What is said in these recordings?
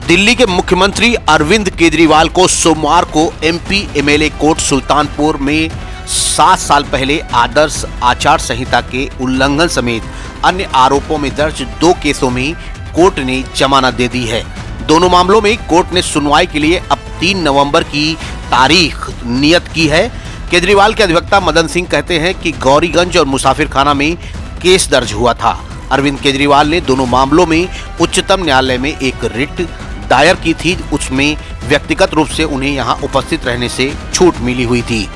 दिल्ली के मुख्यमंत्री अरविंद केजरीवाल को सोमवार को एमपी एमएलए कोर्ट सुल्तानपुर में 7 साल पहले आदर्श आचार संहिता के उल्लंघन समेत अन्य आरोपों में दर्ज 2 केसों में कोर्ट ने जमानत दे दी है। दोनों मामलों में कोर्ट ने सुनवाई के लिए अब 3 नवंबर की तारीख नियत की है। केजरीवाल के अधिवक्ता मदन सिंह कहते हैं कि गौरीगंज और मुसाफिरखाना में केस दर्ज हुआ था। अरविंद केजरीवाल ने दोनों मामलों में उच्चतम न्यायालय में एक रिट दायर की थी। उसमें व्यक्तिगत रूप से उन्हें यहां उपस्थित रहने से छूट मिली हुई थी।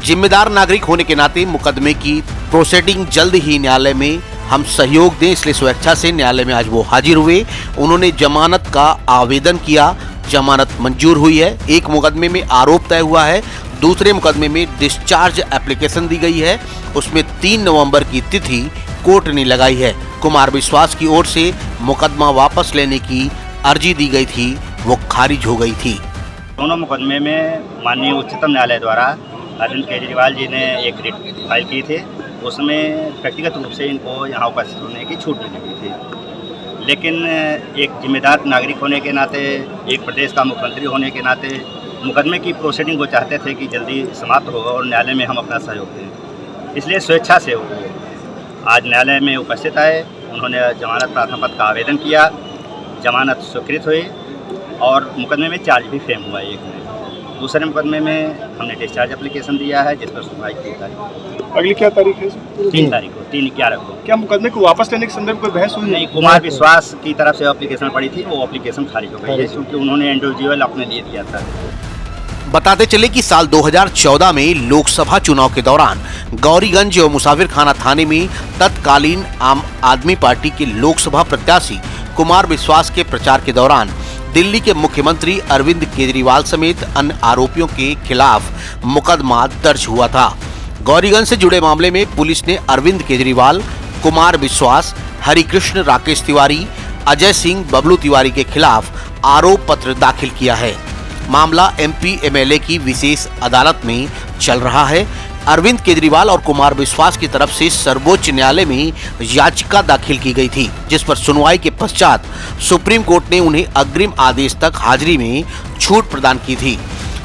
जिम्मेदार नागरिक होने के नाते मुकदमे की प्रोसीडिंग जल्द ही न्यायालय में हम सहयोग दें, इसलिए स्वेच्छा से न्यायालय में आज वो हाजिर हुए। उन्होंने जमानत का आवेदन किया, जमानत मंजूर हुई है। एक मुकदमे में आरोप तय हुआ है, दूसरे मुकदमे में डिस्चार्ज एप्लीकेशन दी गई है। उसमें 3 नवंबर की तिथि कोर्ट ने लगाई है। कुमार विश्वास की ओर से मुकदमा वापस लेने की अर्जी दी गई थी, वो खारिज हो गई थी। दोनों मुकदमे में माननीय उच्चतम न्यायालय द्वारा अरविंद केजरीवाल जी ने एक रिट फाइल की थी। उसमें व्यक्तिगत रूप से इनको यहाँ उपस्थित होने की छूट मिली हुई थी, लेकिन एक जिम्मेदार नागरिक होने के नाते, एक प्रदेश का मुख्यमंत्री होने के नाते मुकदमे की प्रोसीडिंग वो चाहते थे कि जल्दी समाप्त हो और न्यायालय में हम अपना सहयोग दें, इसलिए स्वेच्छा से वो आज न्यायालय में उपस्थित आए। उन्होंने जमानत प्रार्थना पत्र का आवेदन किया, जमानत स्वीकृत हुई और मुकदमे में चार्ज भी फ्रेम हुआ एक में। दूसरे मुकदमे में हमने डिस्चार्ज एप्लीकेशन दिया है, जिस पर सुनवाई 3 तारीख। अगली क्या तारीख है? 3 तारीख को, 3/11 को। क्या मुकदमे को वापस लेने के संदर्भ में कोई बहस हुई? नहीं, कुमार विश्वास की तरफ से एप्लीकेशन पड़ी थी, वो एप्लीकेशन खारिज हो गई है क्योंकि उन्होंने इंडिविजुअल अपने लिए दिया था। बताते चले कि साल 2014 में लोकसभा चुनाव के दौरान गौरीगंज और मुसाफिरखाना थाने में तत्कालीन आम आदमी पार्टी के लोकसभा प्रत्याशी कुमार विश्वास के प्रचार के दौरान दिल्ली के मुख्यमंत्री अरविंद केजरीवाल समेत अन्य आरोपियों के खिलाफ मुकदमा दर्ज हुआ था। गौरीगंज से जुड़े मामले में पुलिस ने अरविंद केजरीवाल, कुमार विश्वास, हरिकृष्ण राकेश तिवारी, अजय सिंह बबलू तिवारी के खिलाफ आरोप पत्र दाखिल किया है। मामला एमपी एमएलए की विशेष अदालत में चल रहा है। अरविंद केजरीवाल और कुमार विश्वास की तरफ से सर्वोच्च न्यायालय में याचिका दाखिल की गई थी, जिस पर सुनवाई के पश्चात सुप्रीम कोर्ट ने उन्हें अग्रिम आदेश तक हाजिरी में छूट प्रदान की थी।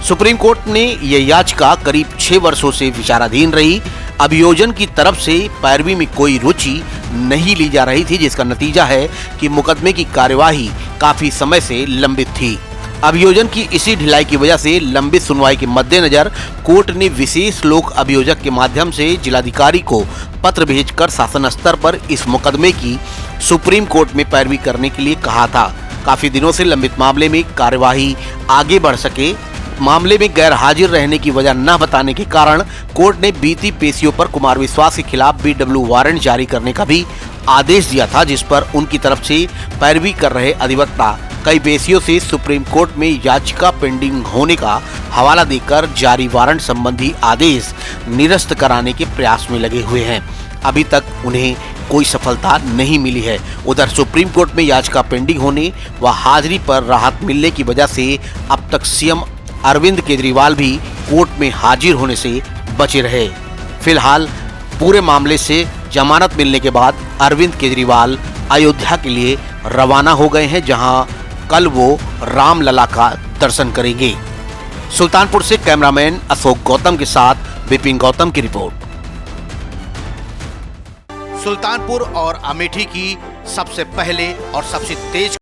सुप्रीम कोर्ट ने यह याचिका करीब 6 वर्षों से विचाराधीन रही। अभियोजन की तरफ से पैरवी में कोई रुचि नहीं ली जा रही थी, जिसका नतीजा है कि मुकदमे की कार्यवाही काफी समय से लंबित थी। अभियोजन की इसी ढिलाई की वजह से लंबित सुनवाई के मद्देनजर कोर्ट ने विशेष लोक अभियोजक के माध्यम से जिलाधिकारी को पत्र भेजकर शासन स्तर पर इस मुकदमे की सुप्रीम कोर्ट में पैरवी करने के लिए कहा था। काफी दिनों से लंबित मामले में कार्यवाही आगे बढ़ सके, मामले में गैर हाजिर रहने की वजह न बताने के कारण कोर्ट ने बीती पेशियों पर कुमार विश्वास के खिलाफ BW वारंट जारी करने का भी आदेश दिया था, जिस पर उनकी तरफ से पैरवी कर रहे अधिवक्ता कई पेशियों से सुप्रीम कोर्ट में याचिका पेंडिंग होने का हवाला देकर जारी वारंट संबंधी आदेश निरस्त कराने के प्रयास में लगे हुए हैं। अभी तक उन्हें कोई सफलता नहीं मिली है। उधर सुप्रीम कोर्ट में याचिका पेंडिंग होने व हाजिरी पर राहत मिलने की वजह से अब तक सीएम अरविंद केजरीवाल भी कोर्ट में हाजिर होने से बचे रहे। फिलहाल पूरे मामले से जमानत मिलने के बाद अरविंद केजरीवाल अयोध्या के लिए रवाना हो गए हैं, जहां कल वो रामलला का दर्शन करेंगे। सुल्तानपुर से कैमरामैन अशोक गौतम के साथ विपिन गौतम की रिपोर्ट। सुल्तानपुर और अमेठी की सबसे पहले और सबसे तेज